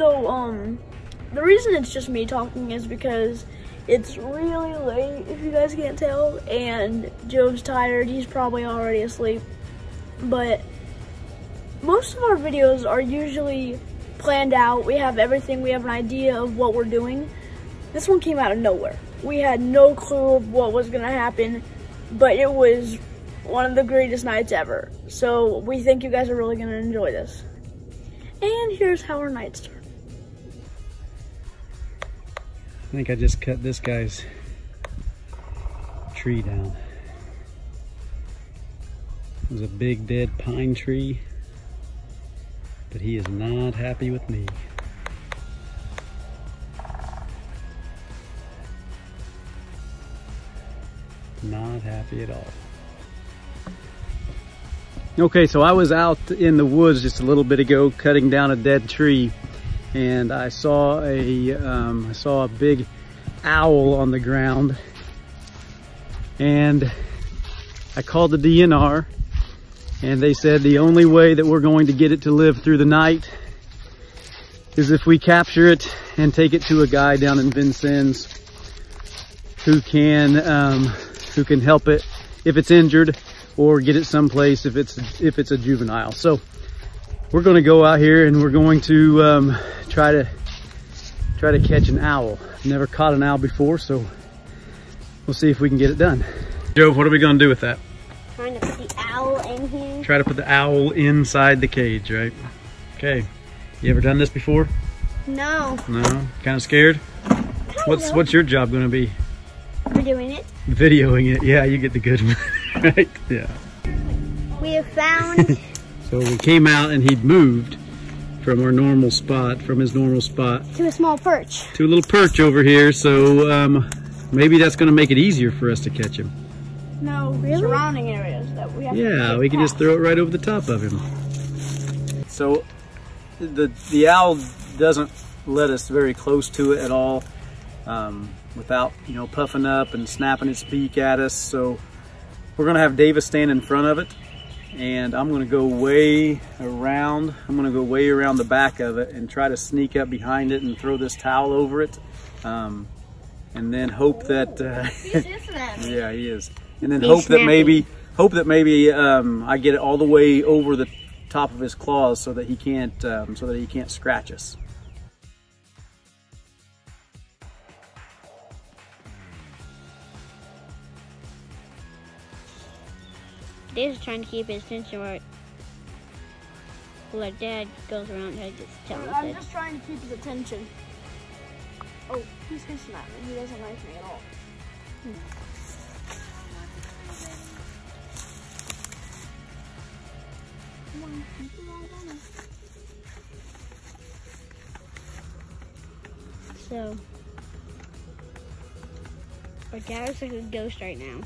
So, the reason it's just me talking is because it's really late, if you guys can't tell, and Joe's tired. He's probably already asleep. But most of our videos are usually planned out. We have everything. We have an idea of what we're doing. This one came out of nowhere. We had no clue of what was gonna happen, but it was one of the greatest nights ever. So we think you guys are really gonna enjoy this. And here's how our night started. I think I just cut this guy's tree down. It was a big dead pine tree, but he is not happy with me. Not happy at all. Okay, so I was out in the woods just a little bit ago cutting down a dead tree, and I saw a big owl on the ground, and I called the DNR, and they said the only way that we're going to get it to live through the night is if we capture it and take it to a guy down in Vincennes who can help it if it's injured, or get it someplace if it's a juvenile. So we're going to go out here and we're going to try to catch an owl. I've never caught an owl before, so we'll see if we can get it done. Joe, what are we going to do with that? Trying to put the owl in here. Try to put the owl inside the cage, right? Okay. You ever done this before? No. No? Kind of scared? What's your job going to be? We're doing it. Videoing it. Yeah, you get the good one. Right? Yeah. We have found... So we came out and he'd moved from our normal spot, from his normal spot. to a small perch. To a little perch over here, so maybe that's going to make it easier for us to catch him. No, really? Surrounding areas that we have Yeah, we can just throw it right over the top of him. So the owl doesn't let us very close to it at all, without, you know, puffing up and snapping its beak at us. So we're gonna have Davis stand in front of it, and I'm gonna go way around. I'm gonna go way around the back of it and try to sneak up behind it and throw this towel over it, and then hope that yeah, he is. And then hope that maybe I get it all the way over the top of his claws so that he can't scratch us. Dave's trying to keep his attention right. Like Dad goes around and just tells us. I'm just trying to keep his attention. Oh, he's hissing at me. He doesn't like me at all. Come on, keep it all on. So, our dad looks like a ghost right now.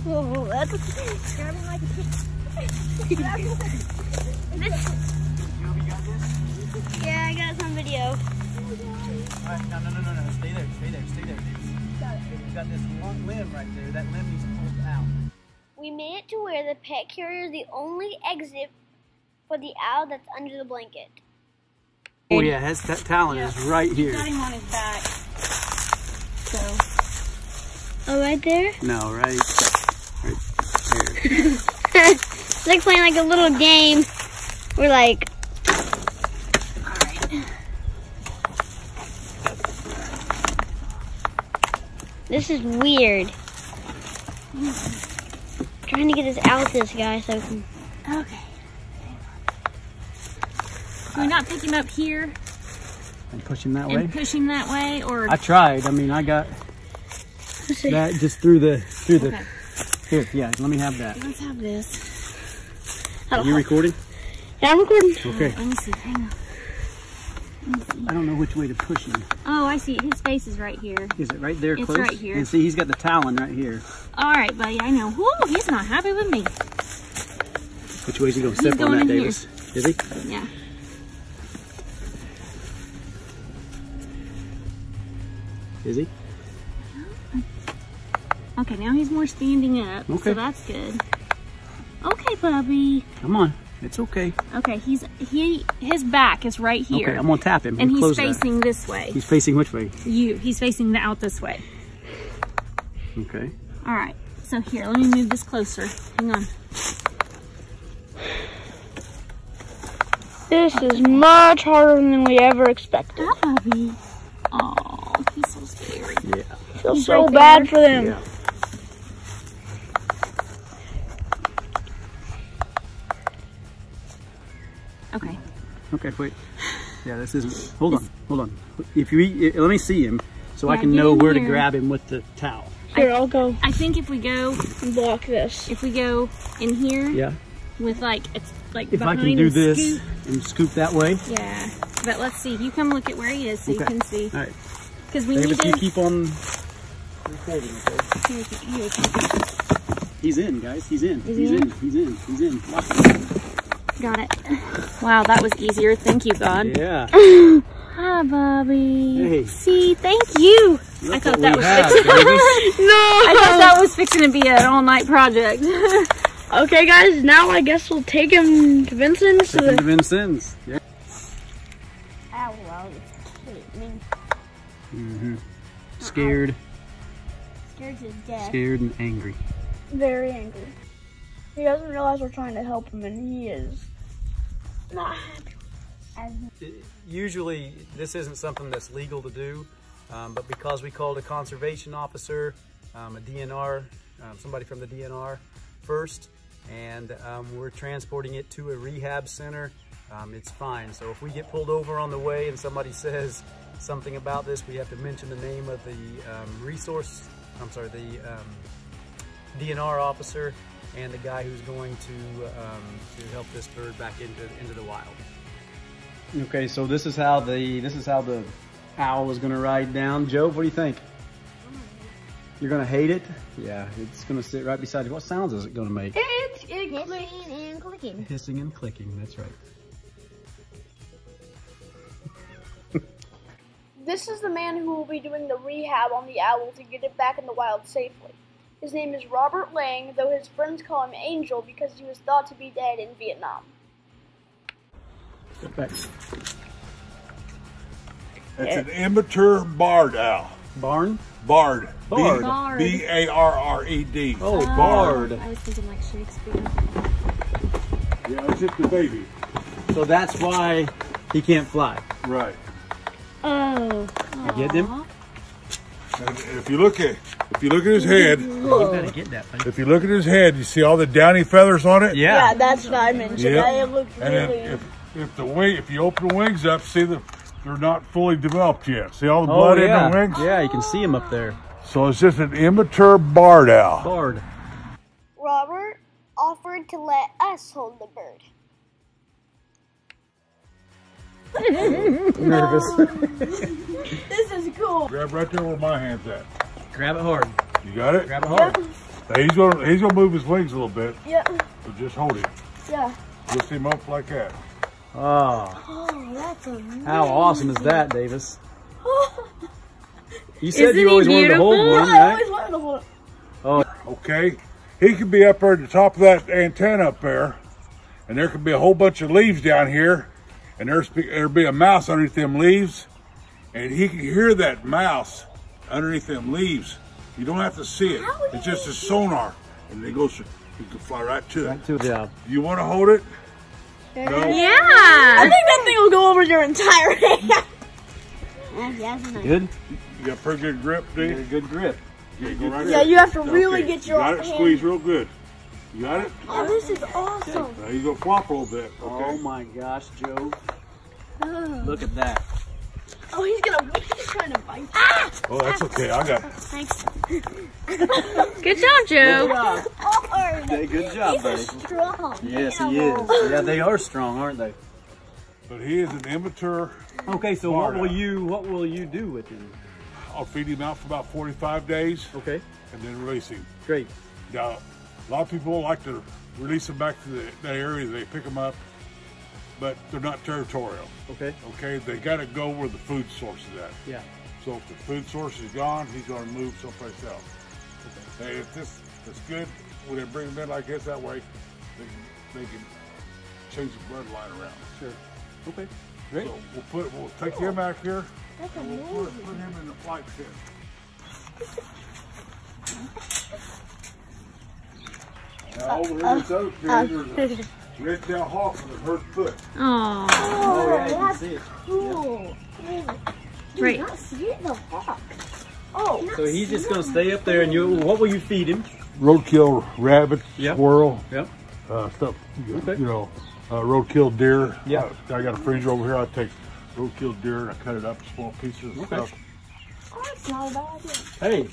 Whoa, that's grabbing like a chick. Yeah, I got some video. Alright, no. Stay there. We've got this long limb right there. That limb needs pulled out. We made it to where the pet carrier is the only exit for the owl that's under the blanket. Oh yeah, his talon is right here. Got him on his back. So. Oh, right there? No, right there. It's like playing like a little game. We're like, alright. This is weird. Trying to get this out this guy so I can. Okay. Can we not pick him up here? And push him that way? And push him that way, or? I tried. I mean, I got that just through the. Okay. Here, yeah, let me have that. Let's have this. Are you recording? Yeah, I'm recording. Okay. Let me see. Hang on. I don't know which way to push him. Oh, I see. His face is right here. Is it right there It's close? right here. And see, he's got the talon right here. All right, buddy. I know. Whoa, he's not happy with me. Which way is he going? Step on going that, in Davis. Is he? Yeah. Is he? Okay, now he's more standing up, Okay. so that's good. Okay, Bubby. Come on. It's okay. Okay, his back is right here. Okay, I'm gonna tap him. And he's Close that. facing this way. He's facing which way? He's facing out this way. Okay. All right, so here, let me move this closer. Hang on. This is much harder than we ever expected. Hi, Bubby. Oh, he's so scary. Yeah. Feels so bad for them. Yeah. Okay. Okay, wait. Yeah, this isn't. Hold on. If you let me see him, so I Yeah, can get know in where to here. grab him with the towel. Here, I'll go I think if we go block this. in here Yeah. with like, it's like If I behind can do and this scoop. and scoop that way. Yeah, but let's see. You come look at where he is so you Okay. can see. All right. Because we David, need you to. keep on recording. Okay? Here. He's in, guys. He's in. Is He's he in. in? He's in. He's in. Got it. Wow, that was easier. Thank you, God. Yeah. Hi, Bobby. Hey. See, thank you. I Look thought what that we was have, fixing. baby. I thought that was fixing to be an all-night project. Okay, guys, now I guess we'll take him to Vincent's. Take him to Vincennes. Yeah. Ow, wow, it's kidding. Scared, Scared to death. scared and angry. Very angry. He doesn't realize we're trying to help him, and he is not happy. Usually, this isn't something that's legal to do, but because we called a conservation officer, a DNR, somebody from the DNR first, and we're transporting it to a rehab center, it's fine. So if we get pulled over on the way and somebody says something about this, we have to mention the name of the DNR officer and the guy who's going to help this bird back into the wild. Okay, so this is how the owl is going to ride down. Joe, what do you think? You're going to hate it? Yeah, it's going to sit right beside you. What sounds is it going to make? Hissing and clicking. Hissing and clicking, that's right. This is the man who will be doing the rehab on the owl to get it back in the wild safely. His name is Robert Lang, though his friends call him Angel because he was thought to be dead in Vietnam. Step back. It's an immature barred owl. Barn? Barred. Barred. Barred. B-A-R-R-E-D. Oh, barred. I was thinking like Shakespeare. Yeah, it's just the baby. So that's why he can't fly. Right. Oh. You get him? And if you look at his head, You better get that, buddy. if you look at his head, you see all the downy feathers on it. Yeah. that's what I mentioned. Yep. They look And then if you open the wings up, see they're not fully developed yet. See all the blood in the wings? Yeah, you can see him up there. So it's just an immature barred owl. Barred. Robert offered to let us hold the bird. Nervous. This is cool. Grab right there where my hand's at. Grab it hard. You got it? Grab it hard. Now he's gonna move his wings a little bit, Yeah, so just hold it. yeah. You'll see him up like that. Oh, Oh, that's amazing. how awesome is that, Davis? You said Isn't you he always wanted to hold beautiful? one, I right? always wanted to hold. Okay? He could be up there at the top of that antenna up there, and there could be a whole bunch of leaves down here, and there'd be a mouse underneath them leaves, and he can hear that mouse underneath them leaves. You don't have to see it. It's just a sonar, and it goes. You can fly right to it. Right to the job. You want to hold it? No. I Yeah. think that thing will go over your entire hand. Good? You got pretty good grip, do You you? got a good grip. Yeah, go right Yeah, there. you have to really Okay. get your You got it? hand. Squeeze real good. You got it? Oh, this is awesome. Now you go flop a little bit, okay? Oh my gosh, Joe. Look at that. Oh, he's trying to bite. Oh, that's okay. I got it. Thanks. Good job, Joe. Hard. Hey, good job, buddy. Strong. Yes, he is. Yeah, they are strong, aren't they? But he is an immature. Okay, so what will you do with him? I'll feed him out for about 45 days Okay, and then release him. great. Now, a lot of people like to release them back to the area. They pick them up, but they're not territorial. Okay, Okay, they got to go where the food source is at. yeah. So if the food source is gone, he's going to move someplace else. And if this is good, when they bring them in like this, that way they can change the bloodline around. Sure. Okay. Great. So we'll take him out here. That's And amazing. we'll put him in the flight pit. Now over here, this other pit, there's a red-tailed hawk with a hurt foot. Oh, Oh, yeah, you can that's see it. cool. great. Not see the hawk. Oh, So he's just going to stay up there, and what will you feed him? Roadkill rabbit, Yep. squirrel, Yep. stuff. Okay. You know, roadkill deer. Yeah. I got a freezer over here. I take roadkill deer and I cut it up in small pieces and Okay. stuff. that's not a bad idea. Hey.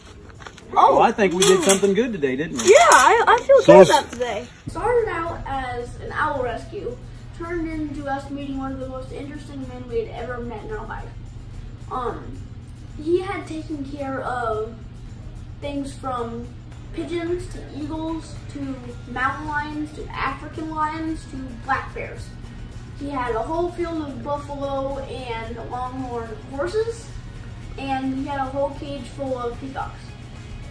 Oh, well, I think we did something good today, didn't we? Yeah, I feel So good it's- about today. Started out as an owl rescue, turned into us meeting one of the most interesting men we had ever met in our life. He had taken care of things from pigeons to eagles to mountain lions to African lions to black bears. He had a whole field of buffalo and longhorn horses, and he had a whole cage full of peacocks.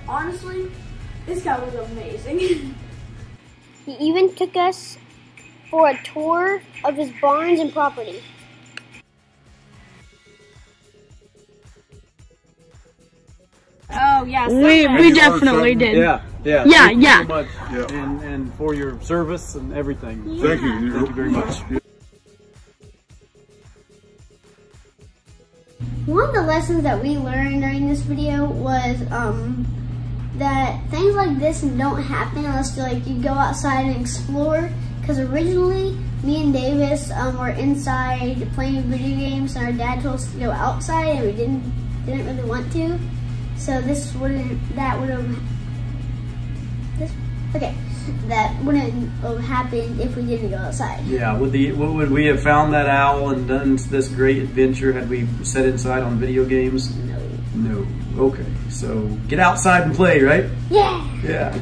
Honestly, this guy was amazing. He even took us for a tour of his barns and property. Oh, yeah. we definitely did. Yeah. Yeah, Thank you yeah. so much. Yeah. And for your service and everything. Thank you. Thank you very much. One of the lessons that we learned during this video was that things like this don't happen unless you go outside and explore. Because originally, me and Davis were inside playing video games, and our dad told us to go outside, and we didn't really want to. So that wouldn't have happened if we didn't go outside. Yeah, would we have found that owl and done this great adventure had we sat inside on video games? No. No. Okay, so get outside and play, right? Yeah. Yeah.